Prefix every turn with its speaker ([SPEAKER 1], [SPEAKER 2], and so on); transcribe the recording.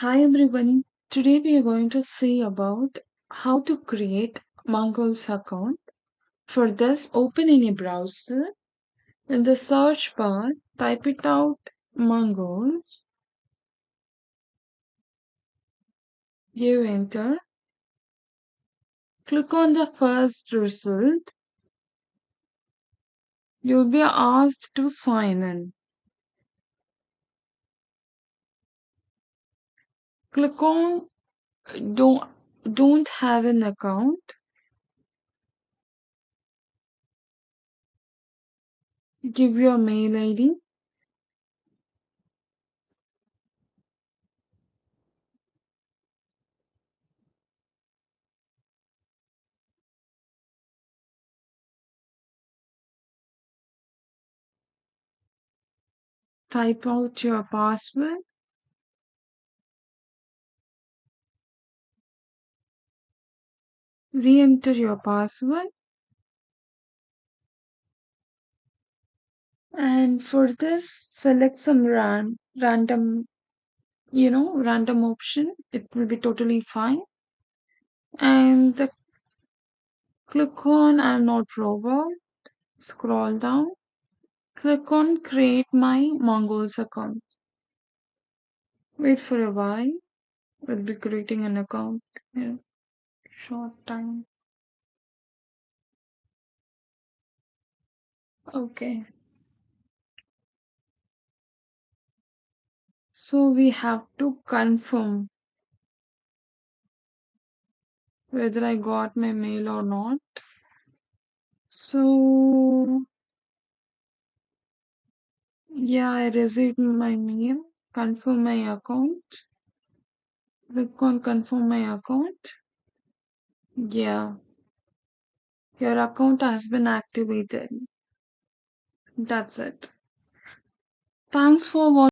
[SPEAKER 1] Hi everyone. Today we are going to see about how to create Mangools account. For this, open any browser. In the search bar, type it out Mangools. Give enter. Click on the first result. You'll be asked to sign in. Click on don't don't have an account. Give your mail ID. Type out your password. Re-enter your password. And for this, select some random option. It will be totally fine. And click on I'm not robot. Scroll down. Click on create my Mongols account. Wait for a while. We'll be creating an account in short time. Okay. So we have to confirm whether I got my mail or not. So yeah, I received my mail. Confirm my account. Click on confirm my account. Yeah, your account has been activated. That's it. Thanks for watching.